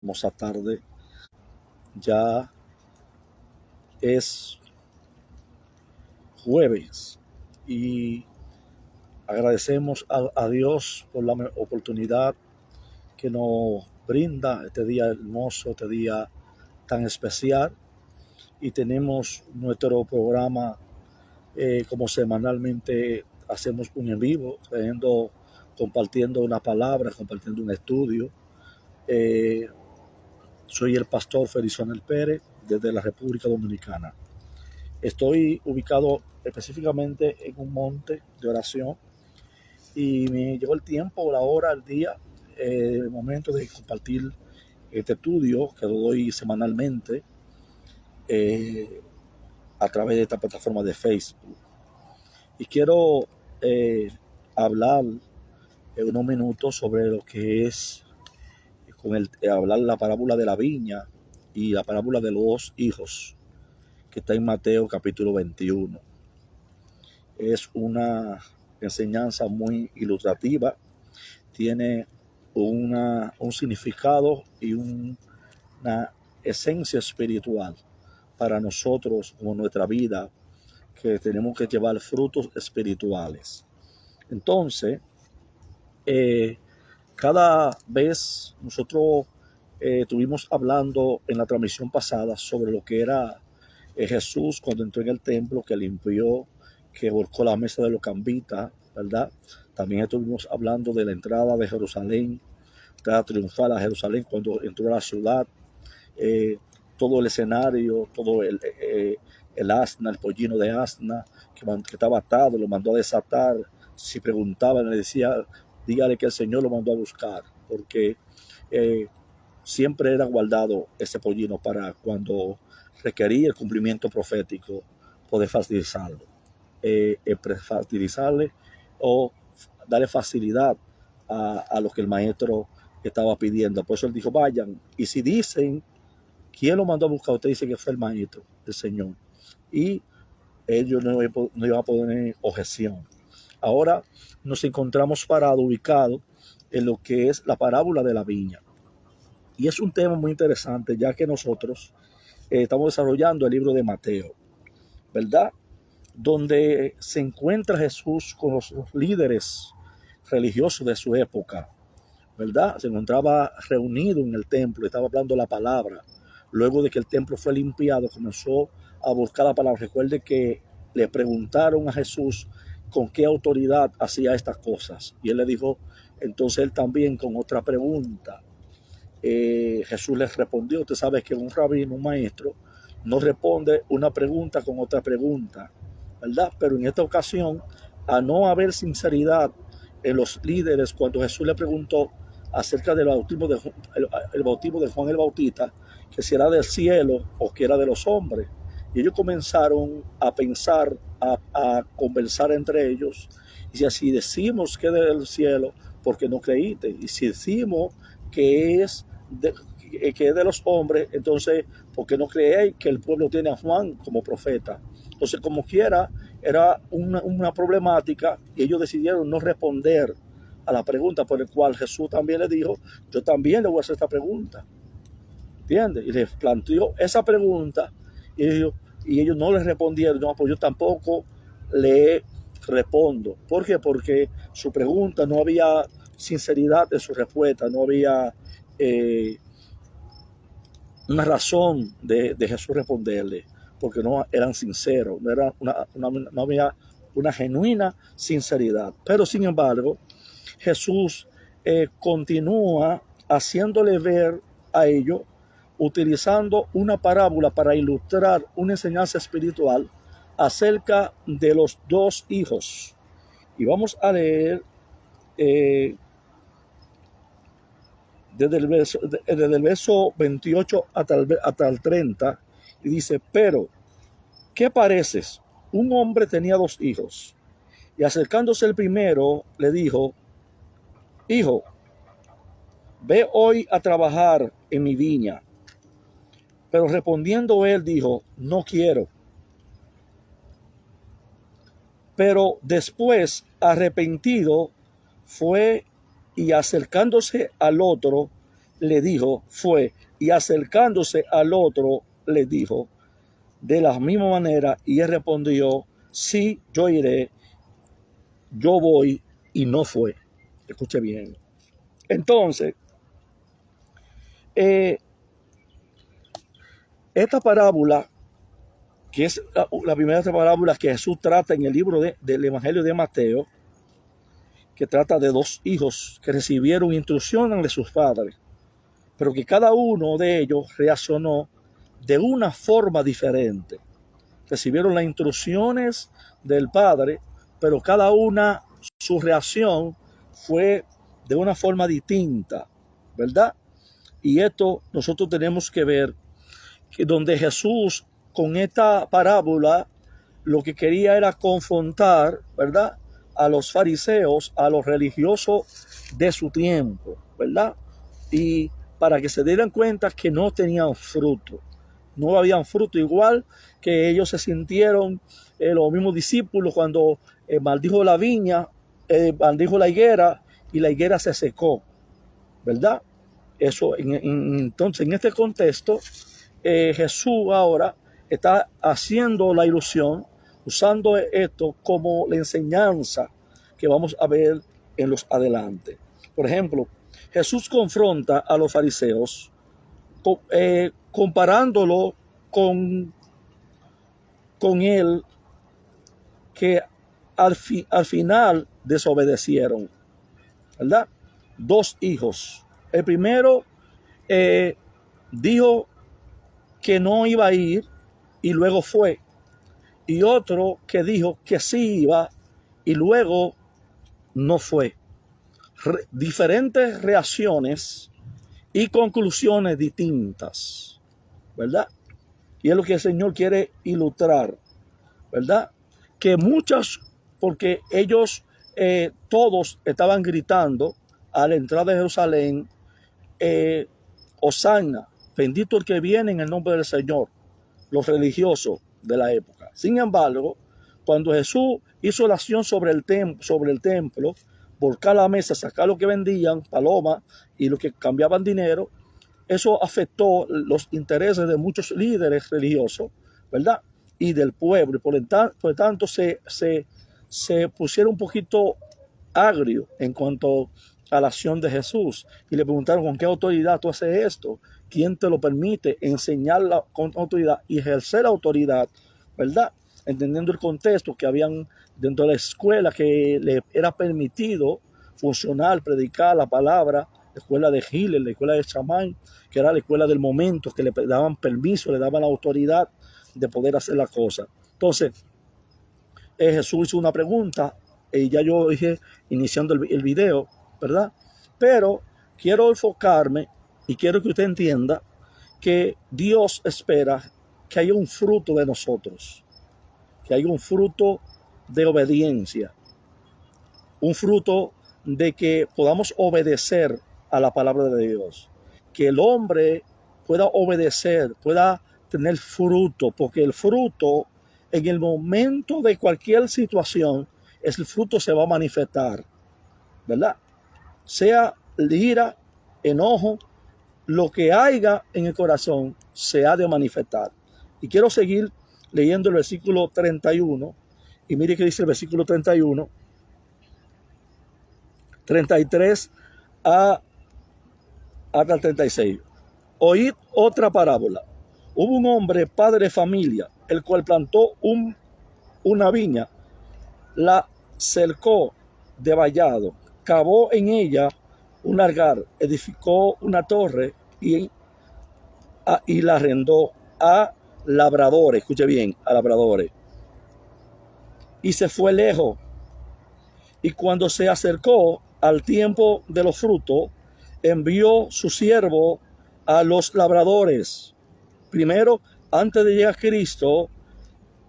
Hermosa tarde. Ya es jueves y agradecemos a Dios por la oportunidad que nos brinda este día hermoso, este día tan especial. Y tenemos nuestro programa como semanalmente hacemos un en vivo, compartiendo una palabra, compartiendo un estudio. Eh, Soy el pastor Felizonel Pérez desde la República Dominicana. Estoy ubicado específicamente en un monte de oración y me llegó el tiempo, la hora, el día, el momento de compartir este estudio que lo doy semanalmente eh, a través de esta plataforma de Facebook. Y quiero hablar en unos minutos sobre lo que es hablar la parábola de la viña y la parábola de los hijos, que está en Mateo capítulo 21. Es una enseñanza muy ilustrativa, tiene un significado y una esencia espiritual para nosotros como nuestra vida, que tenemos que llevar frutos espirituales. Entonces, cada vez nosotros estuvimos hablando en la transmisión pasada sobre lo que era Jesús cuando entró en el templo, que limpió, que volcó la mesa de los cambitas, ¿verdad? También estuvimos hablando de la entrada de Jerusalén, entrada triunfal a Jerusalén cuando entró a la ciudad, eh, todo el escenario, todo el asna, el pollino de asna que estaba atado, lo mandó a desatar. Si preguntaban, le decía, dígale que el Señor lo mandó a buscar, porque eh, siempre era guardado ese pollino para cuando requería el cumplimiento profético, poder facilitarlo, facilitarle o darle facilidad a lo que el maestro estaba pidiendo. Por eso él dijo, vayan, y si dicen quién lo mandó a buscar, usted dice que fue el maestro, el Señor. Y ellos no iban a poner objeción. Ahora nos encontramos parados, ubicados en lo que es la parábola de la viña. Y es un tema muy interesante, ya que nosotros estamos desarrollando el libro de Mateo, ¿verdad? Donde se encuentra Jesús con los líderes religiosos de su época, ¿verdad? Se encontraba reunido en el templo, estaba hablando la palabra. Luego de que el templo fue limpiado, comenzó a buscar la palabra. Recuerde que le preguntaron a Jesús con qué autoridad hacía estas cosas. Y él le dijo, entonces él también con otra pregunta. Jesús les respondió, usted sabe que un rabino, un maestro, no responde una pregunta con otra pregunta, ¿verdad? Pero en esta ocasión, a no haber sinceridad en los líderes, cuando Jesús le preguntó acerca del bautismo el bautismo de Juan el Bautista, que si era del cielo o que era de los hombres. Y ellos comenzaron a pensar, a conversar entre ellos, y si decimos que es del cielo, porque no creíste, y si decimos que es que es de los hombres, entonces, ¿por qué no creéis que el pueblo tiene a Juan como profeta? Entonces, como quiera, era una problemática y ellos decidieron no responder a la pregunta, por el cual Jesús también le dijo, yo también le voy a hacer esta pregunta, ¿entiendes? Y les planteó esa pregunta y ellos no les respondieron, no, pues yo tampoco le respondo. ¿Por qué? Porque su pregunta no había sinceridad en su respuesta, no había eh, una razón de Jesús responderle, porque no eran sinceros, no, era no había una genuina sinceridad. Pero sin embargo, Jesús continúa haciéndole ver a ellos, utilizando una parábola para ilustrar una enseñanza espiritual acerca de los dos hijos. Y vamos a leer eh, desde el verso 28 hasta el 30, y dice, pero, ¿qué pareces? Un hombre tenía dos hijos, y acercándose el primero, le dijo, hijo, ve hoy a trabajar en mi viña. Pero respondiendo él dijo, no quiero. Pero después, arrepentido, fue y acercándose al otro, le dijo, fue, y acercándose al otro, le dijo, de la misma manera, y él respondió, sí, yo iré, yo voy, y no fue. Escuche bien. Entonces, eh, esta parábola, que es la primera parábola que Jesús trata en el libro del Evangelio de Mateo, que trata de dos hijos que recibieron instrucciones de sus padres, pero que cada uno de ellos reaccionó de una forma diferente. Recibieron las instrucciones del padre, pero cada una, su reacción fue de una forma distinta, ¿verdad? Y esto nosotros tenemos que ver que donde Jesús con esta parábola lo que quería era confrontar, ¿verdad?, a los fariseos, a los religiosos de su tiempo, ¿verdad? Y para que se dieran cuenta que no tenían fruto, no habían fruto, igual que ellos se sintieron, los mismos discípulos, cuando maldijo la viña, maldijo la higuera y la higuera se secó, ¿verdad? Eso, entonces, en este contexto, Jesús ahora está haciendo la ilusión, usando esto como la enseñanza que vamos a ver en los adelante. Por ejemplo, Jesús confronta a los fariseos comparándolo con él, que al final desobedecieron, ¿verdad? Dos hijos. El primero dijo que no iba a ir y luego fue. Y otro que dijo que sí iba y luego no fue. Diferentes reacciones y conclusiones distintas, ¿verdad? Y es lo que el Señor quiere ilustrar, ¿verdad? Que muchas, porque ellos todos estaban gritando a la entrada de Jerusalén, Hosanna, bendito el que viene en el nombre del Señor, los religiosos de la época. Sin embargo, cuando Jesús hizo la acción sobre el templo, volcar la mesa, sacar lo que vendían, palomas, y lo que cambiaban dinero, eso afectó los intereses de muchos líderes religiosos, ¿verdad? Y del pueblo. Y por tanto se pusieron un poquito agrio en cuanto a la acción de Jesús. Y le preguntaron, ¿con qué autoridad tú haces esto? ¿Quién te lo permite? Enseñarla con autoridad y ejercer autoridad, ¿verdad? Entendiendo el contexto que habían dentro de la escuela, que le era permitido funcionar, predicar la palabra, la escuela de Giles, la escuela de Chamán, que era la escuela del momento, que le daban permiso, le daban la autoridad de poder hacer la cosa. Entonces, Jesús hizo una pregunta, y ya yo dije iniciando el video, ¿verdad? Pero quiero enfocarme y quiero que usted entienda que Dios espera que haya un fruto de nosotros, que haya un fruto de obediencia, un fruto de que podamos obedecer a la palabra de Dios, que el hombre pueda obedecer, pueda tener fruto, porque el fruto en el momento de cualquier situación, el fruto se va a manifestar, ¿verdad? Sea ira, enojo, lo que haya en el corazón se ha de manifestar. Y quiero seguir leyendo el versículo 31, y mire que dice el versículo 31, 33 hasta el 36. Oíd otra parábola. Hubo un hombre, padre de familia, el cual plantó una viña, la cercó de vallado, cavó en ella un lagar, edificó una torre y la arrendó a labradores, escuche bien, a labradores. Y se fue lejos. Y cuando se acercó al tiempo de los frutos, envió su siervo a los labradores. Primero, antes de llegar a Cristo,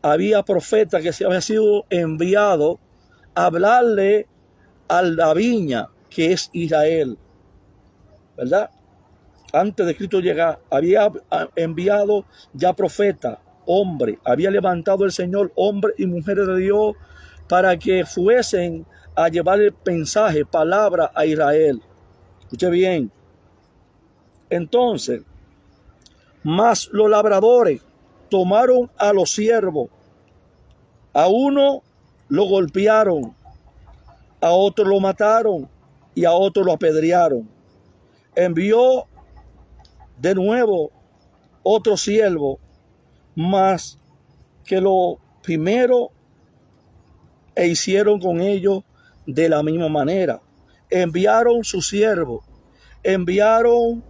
había profeta que se había sido enviado a hablarle a la viña, que es Israel, ¿verdad? Antes de Cristo llegar, había enviado ya profeta, hombre, había levantado el Señor hombres y mujeres de Dios para que fuesen a llevar el mensaje, palabra a Israel. Escuche bien. Entonces, mas los labradores tomaron a los siervos, a uno lo golpearon, a otro lo mataron y a otro lo apedrearon. Envió de nuevo otro siervo, más que lo primero, e hicieron con ellos de la misma manera. Enviaron su siervo, enviaron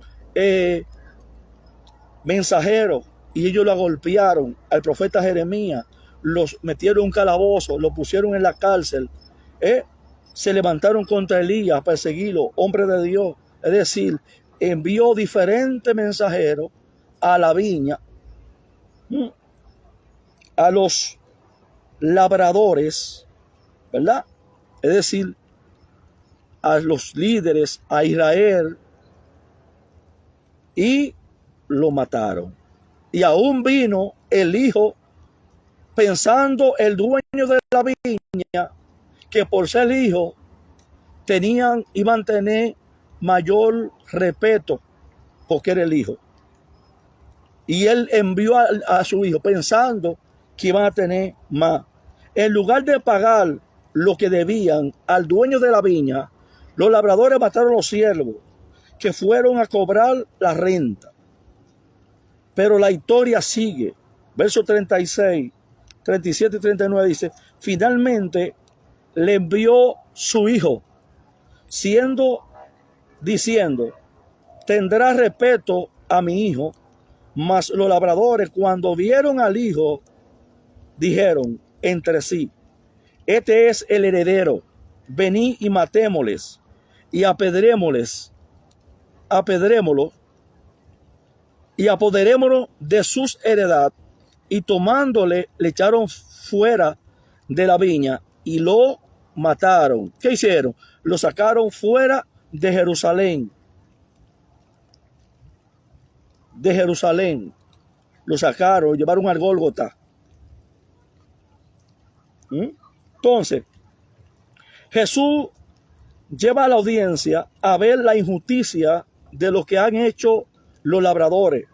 mensajeros, y ellos lo golpearon al profeta Jeremías, los metieron en un calabozo, lo pusieron en la cárcel, se levantaron contra Elías a perseguirlo, hombre de Dios. Es decir, envió diferentes mensajeros a la viña, a los labradores, ¿verdad? Es decir, a los líderes, a Israel, y lo mataron. Y aún vino el hijo, pensando el dueño de la viña, que por ser hijo iban a tener mayor respeto, porque era el hijo. Y él envió a su hijo pensando que iban a tener más. En lugar de pagar lo que debían al dueño de la viña, los labradores mataron a los siervos que fueron a cobrar la renta. Pero la historia sigue. Verso 36, 37 y 39 dice: finalmente le envió su hijo, diciendo, tendrá respeto a mi hijo. Mas los labradores, cuando vieron al hijo, dijeron entre sí: este es el heredero, venid y matémosles y apedrémoslo y apoderémonos de sus heredad. Y tomándole, le echaron fuera de la viña y lo mataron. ¿Qué hicieron? Lo sacaron fuera de Jerusalén. Lo sacaron, llevaron al Gólgota. Entonces, Jesús lleva a la audiencia a ver la injusticia de lo que han hecho los labradores.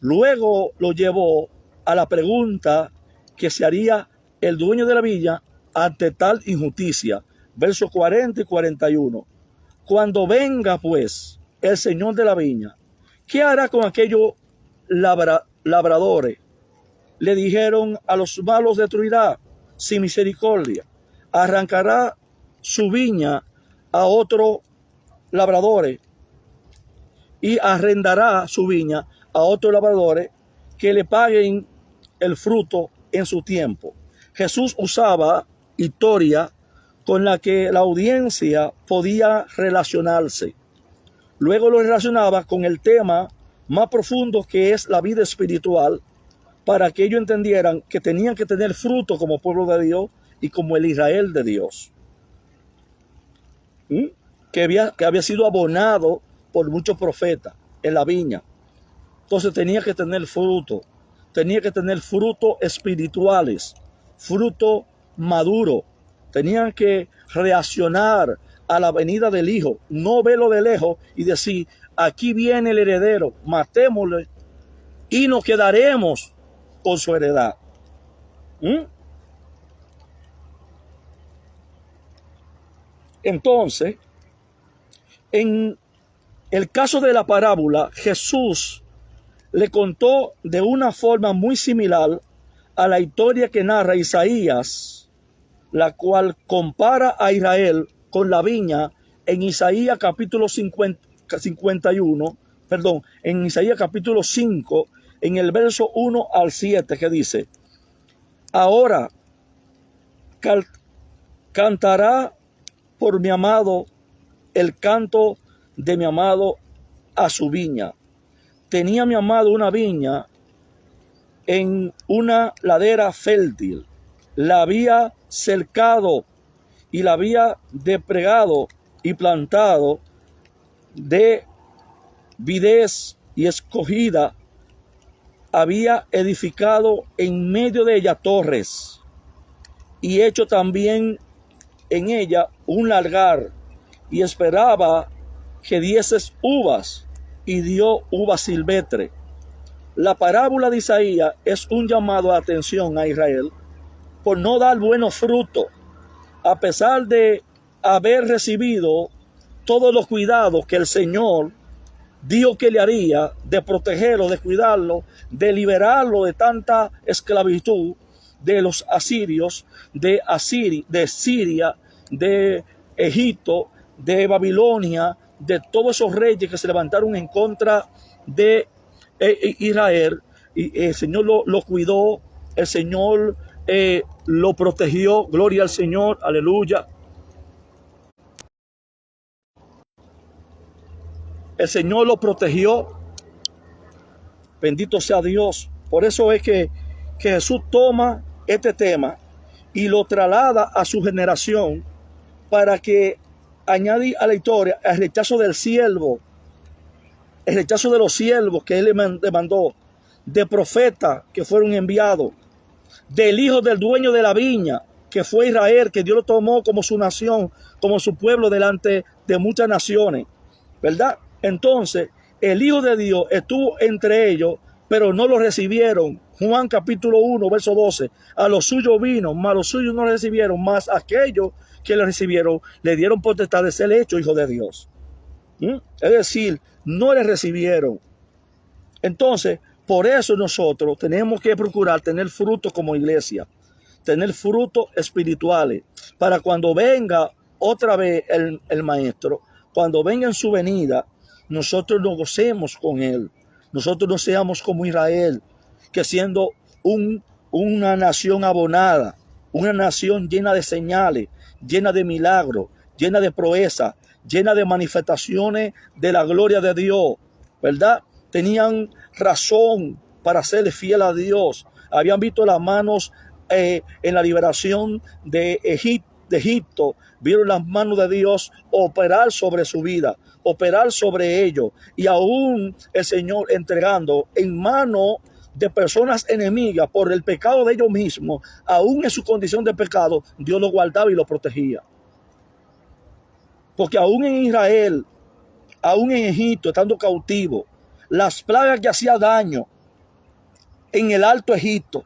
Luego lo llevó a la pregunta que se haría el dueño de la viña ante tal injusticia. Versos 40 y 41. Cuando venga pues el señor de la viña, ¿qué hará con aquellos labradores? Le dijeron: a los malos destruirá sin misericordia, arrancará su viña a otros labradores y arrendará su viña a otros labradores que le paguen el fruto en su tiempo. Jesús usaba historia con la que la audiencia podía relacionarse. Luego lo relacionaba con el tema más profundo, que es la vida espiritual, para que ellos entendieran que tenían que tener fruto como pueblo de Dios y como el Israel de Dios, que había sido abonado por muchos profetas en la viña. Entonces tenía que tener frutos espirituales, fruto maduro. Tenían que reaccionar a la venida del Hijo, no verlo de lejos y decir: aquí viene el heredero, matémosle y nos quedaremos con su heredad. Entonces, en el caso de la parábola, Jesús le contó de una forma muy similar a la historia que narra Isaías, la cual compara a Israel con la viña en Isaías capítulo 51, en Isaías capítulo 5, en el verso 1 al 7, que dice: ahora cantará por mi amado el canto de mi amado a su viña. Tenía mi amado una viña en una ladera fértil, la había cercado y la había depredado y plantado de vides y escogida, había edificado en medio de ella torres y hecho también en ella un lagar, y esperaba que dieses uvas, y dio uva silvestre. La parábola de Isaías es un llamado de atención a Israel por no dar buenos frutos, a pesar de haber recibido todos los cuidados que el Señor dijo que le haría, de protegerlo, de cuidarlo, de liberarlo de tanta esclavitud de los asirios, de Siria, de Egipto, de Babilonia, de todos esos reyes que se levantaron en contra de Israel. Y el Señor lo cuidó, el Señor lo protegió. Gloria al Señor, aleluya. El Señor lo protegió. Bendito sea Dios. Por eso es que Jesús toma este tema y lo traslada a su generación para que añade a la historia el rechazo del siervo, el rechazo de los siervos que él le mandó, de profetas que fueron enviados, del hijo del dueño de la viña, que fue Israel, que Dios lo tomó como su nación, como su pueblo delante de muchas naciones, ¿verdad? Entonces, el Hijo de Dios estuvo entre ellos, pero no lo recibieron. Juan capítulo 1, verso 12. A los suyos vino, mas los suyos no lo recibieron, mas aquellos que le recibieron le dieron potestad de ser hecho hijo de Dios. Es decir, no le recibieron. Entonces, por eso nosotros tenemos que procurar tener frutos como iglesia, tener frutos espirituales, para cuando venga otra vez el Maestro, cuando venga en su venida, nosotros nos gocemos con él. Nosotros no seamos como Israel, que siendo una nación abonada, una nación llena de señales, llena de milagros, llena de proezas, llena de manifestaciones de la gloria de Dios, ¿verdad? Tenían razón para ser fiel a Dios. Habían visto las manos en la liberación de Egipto, vieron las manos de Dios operar sobre su vida, operar sobre ellos, y aún el Señor entregando en mano de personas enemigas por el pecado de ellos mismos, aún en su condición de pecado, Dios lo guardaba y lo protegía. Porque aún en Israel, aún en Egipto, estando cautivo, las plagas que hacían daño en el Alto Egipto,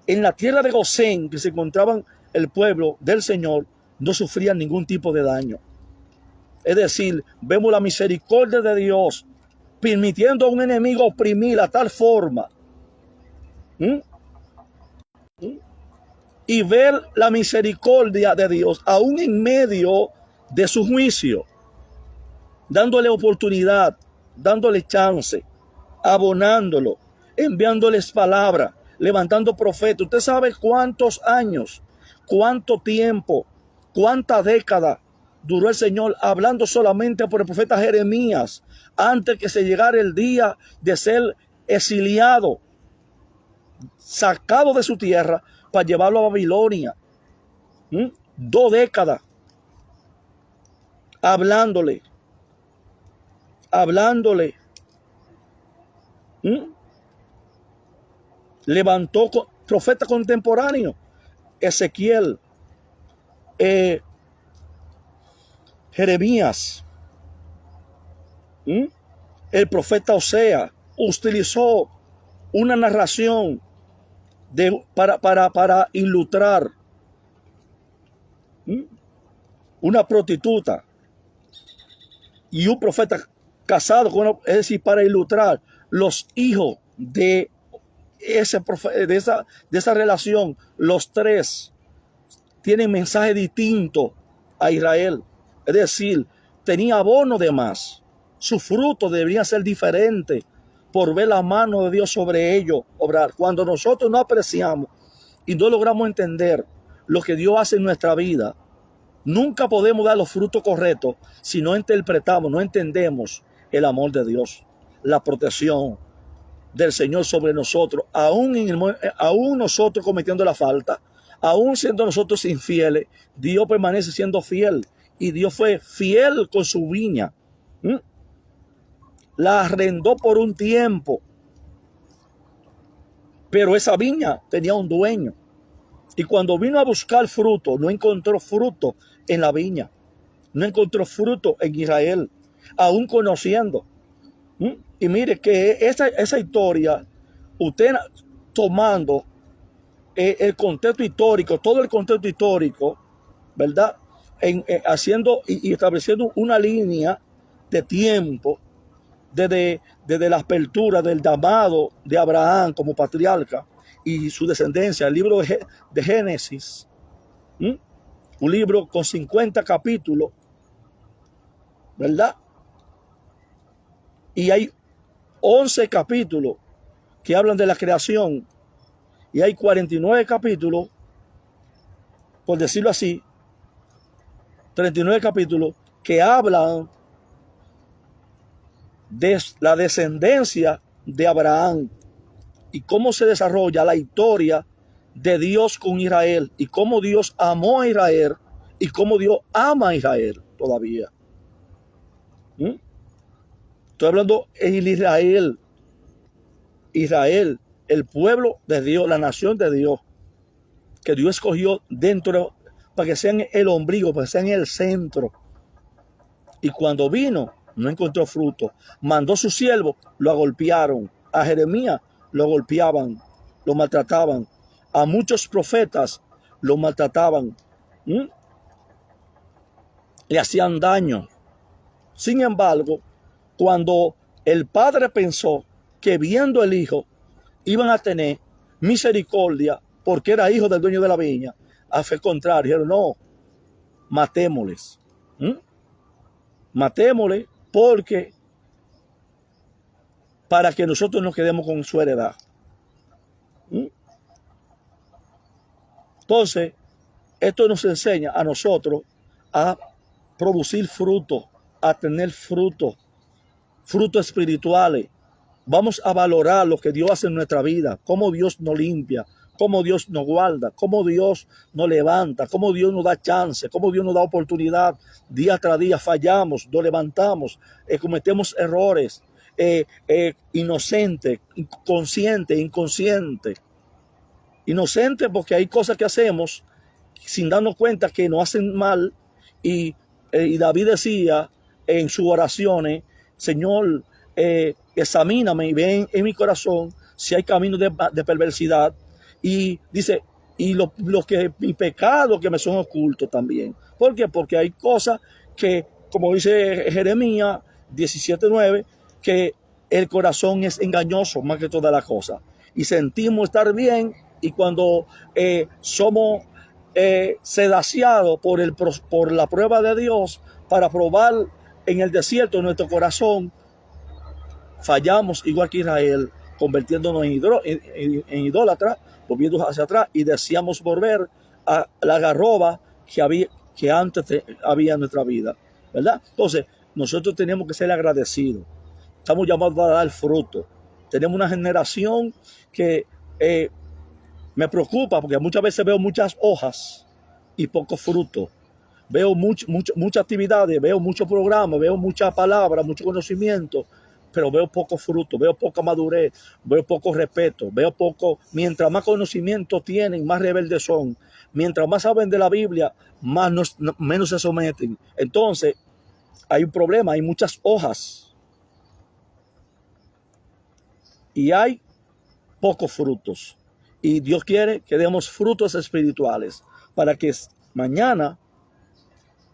en la tierra de Gosén, que se encontraban el pueblo del Señor, no sufrían ningún tipo de daño. Es decir, vemos la misericordia de Dios permitiendo a un enemigo oprimir a tal forma. Y ver la misericordia de Dios aún en medio de su juicio, dándole oportunidad, dándole chance, abonándolo, enviándoles palabra, levantando profetas. Usted sabe cuántos años, cuánto tiempo, cuántas décadas duró el Señor hablando solamente por el profeta Jeremías antes que se llegara el día de ser exiliado, sacado de su tierra para llevarlo a Babilonia. 2 décadas hablándole. Levantó profetas contemporáneos, Ezequiel, Jeremías, el profeta Osea utilizó una narración para ilustrar una prostituta y un profeta casado con una, es decir, para ilustrar los hijos de esa relación. Los 3 tienen mensaje distinto a Israel. Es decir, tenía abono de más. Su fruto debería ser diferente por ver la mano de Dios sobre ellos obrar. Cuando nosotros no apreciamos y no logramos entender lo que Dios hace en nuestra vida, nunca podemos dar los frutos correctos si no interpretamos, no entendemos el amor de Dios, la protección del Señor sobre nosotros, aún nosotros cometiendo la falta, aún siendo nosotros infieles, Dios permanece siendo fiel. Y Dios fue fiel con su viña. La arrendó por un tiempo, pero esa viña tenía un dueño. Y cuando vino a buscar fruto, no encontró fruto en la viña, no encontró fruto en Israel, aún conociendo. ¿Mm? Y mire que esa historia, usted tomando el contexto histórico, todo el contexto histórico, ¿verdad? Haciendo y estableciendo una línea de tiempo desde la apertura del llamado de Abraham como patriarca y su descendencia, el libro de Génesis, ¿m? Un libro con 50 capítulos, ¿verdad? Y hay 11 capítulos que hablan de la creación y hay 49 capítulos, por decirlo así, 39 capítulos que hablan de la descendencia de Abraham y cómo se desarrolla la historia de Dios con Israel y cómo Dios amó a Israel y cómo Dios ama a Israel todavía. ¿Mm? Estoy hablando en Israel, el pueblo de Dios, la nación de Dios, que Dios escogió dentro para que sean el ombligo, para que sean el centro. Y cuando vino, no encontró fruto. Mandó su siervo, lo agolpearon. A Jeremías lo golpeaban, lo maltrataban. A muchos profetas lo maltrataban. ¿Mm? Le hacían daño. Sin embargo, cuando el padre pensó que viendo el hijo iban a tener misericordia porque era hijo del dueño de la viña, a fe contrario, dijeron, no, matémosles. ¿Mm? Matémosle porque para que nosotros nos quedemos con su heredad. ¿Mm? Entonces, esto nos enseña a nosotros a producir frutos, a tener frutos espirituales. Vamos a valorar lo que Dios hace en nuestra vida, cómo Dios nos limpia, cómo Dios nos guarda, cómo Dios nos levanta, cómo Dios nos da chance, cómo Dios nos da oportunidad. Día tras día fallamos, nos levantamos, cometemos errores, inocente, consciente, inconsciente. Inocente porque hay cosas que hacemos sin darnos cuenta que nos hacen mal y David decía en sus oraciones, Señor, examíname y ve en mi corazón si hay caminos de perversidad. Y dice, y mi pecado que me son ocultos también. ¿Por qué? Porque hay cosas que, como dice Jeremías 17:9, que el corazón es engañoso más que todas las cosas. Y sentimos estar bien y cuando somos sedaciados por la prueba de Dios para probar en el desierto de nuestro corazón, fallamos igual que Israel, convirtiéndonos en idólatras, volviendo hacia atrás y deseamos volver a la garroba que antes había en nuestra vida, ¿verdad? Entonces, nosotros tenemos que ser agradecidos. Estamos llamados a dar fruto. Tenemos una generación que me preocupa porque muchas veces veo muchas hojas y poco fruto. Veo muchas actividades, veo muchos programas, veo muchas palabras, mucho conocimiento, pero veo poco fruto, veo poca madurez, veo poco respeto, veo poco. Mientras más conocimiento tienen, más rebeldes son. Mientras más saben de la Biblia, menos se someten. Entonces, hay un problema, hay muchas hojas y hay pocos frutos. Y Dios quiere que demos frutos espirituales para que mañana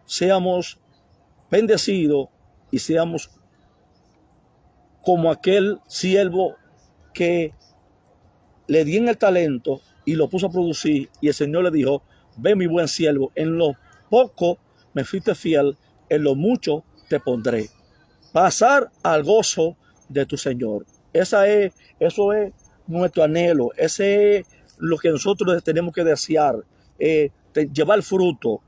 seamos bendecidos y seamos como aquel siervo que le di en el talento y lo puso a producir y el Señor le dijo, ve mi buen siervo, en lo poco me fuiste fiel, en lo mucho te pondré. Pasar al gozo de tu Señor. Eso es nuestro anhelo, ese es lo que nosotros tenemos que desear, llevar fruto.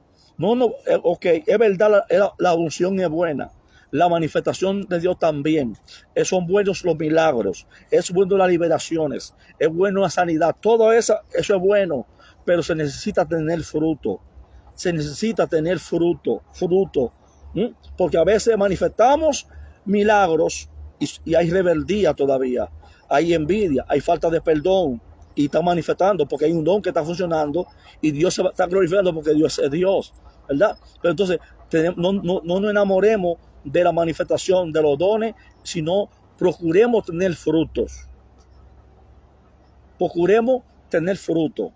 Ok, es verdad, la unción es buena, la manifestación de Dios también, son buenos los milagros, es bueno las liberaciones, es bueno la sanidad, todo eso es bueno, pero se necesita tener fruto, porque a veces manifestamos milagros y hay rebeldía todavía, hay envidia, hay falta de perdón y está manifestando porque hay un don que está funcionando y Dios se está glorificando porque Dios es Dios, ¿verdad? Pero entonces no nos enamoremos de la manifestación de los dones, sino procuremos tener frutos. Procuremos tener fruto.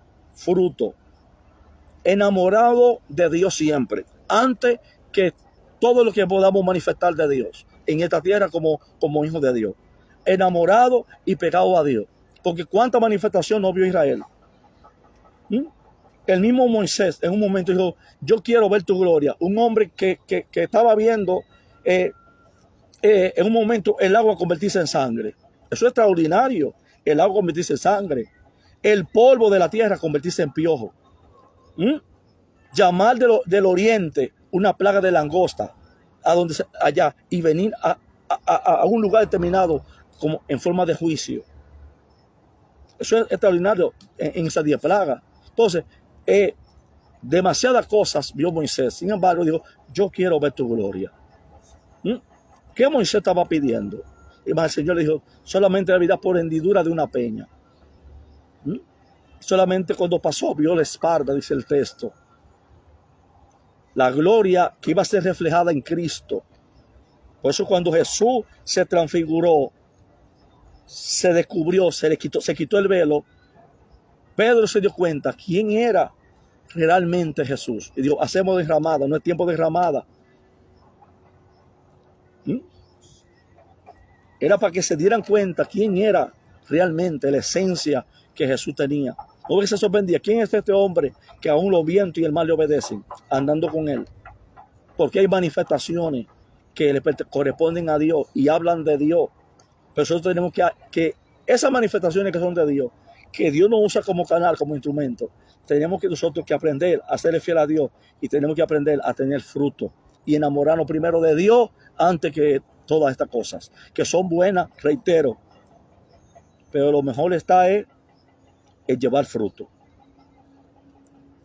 Enamorado de Dios siempre. Antes que todo lo que podamos manifestar de Dios en esta tierra como hijos de Dios. Enamorado y pegado a Dios. Porque cuánta manifestación no vio Israel. El mismo Moisés en un momento dijo, yo quiero ver tu gloria. Un hombre que estaba viendo en un momento el agua convertirse en sangre. Eso es extraordinario. El agua convertirse en sangre. El polvo de la tierra convertirse en piojo. Llamar del oriente una plaga de langosta allá y venir a un lugar determinado como en forma de juicio. Eso es extraordinario en esas 10 plagas. Entonces, demasiadas cosas vio Moisés. Sin embargo, dijo, yo quiero ver tu gloria. ¿Qué Moisés estaba pidiendo? Y más el Señor le dijo, solamente la vida por hendidura de una peña. Solamente cuando pasó, vio la espalda, dice el texto. La gloria que iba a ser reflejada en Cristo. Por eso cuando Jesús se transfiguró, se descubrió, se quitó el velo, Pedro se dio cuenta quién era realmente Jesús. Y dijo, hacemos derramada, no es tiempo de derramada. Era para que se dieran cuenta quién era realmente la esencia que Jesús tenía. No que se sorprendía, ¿quién es este hombre que aún los vientos y el mar le obedecen, andando con él? Porque hay manifestaciones que le corresponden a Dios y hablan de Dios. Pero nosotros tenemos que esas manifestaciones que son de Dios, que Dios nos usa como canal, como instrumento, tenemos que nosotros que aprender a serle fiel a Dios y tenemos que aprender a tener fruto y enamorarnos primero de Dios antes que todas estas cosas, que son buenas, reitero, pero lo mejor está es llevar fruto.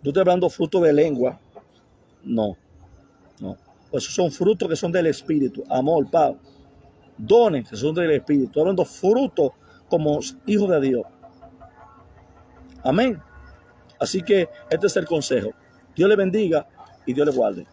No estoy hablando fruto de lengua, no. Esos son frutos que son del Espíritu, amor, paz, dones que son del Espíritu. Estoy hablando frutos como hijos de Dios. Amén. Así que este es el consejo. Dios le bendiga y Dios le guarde.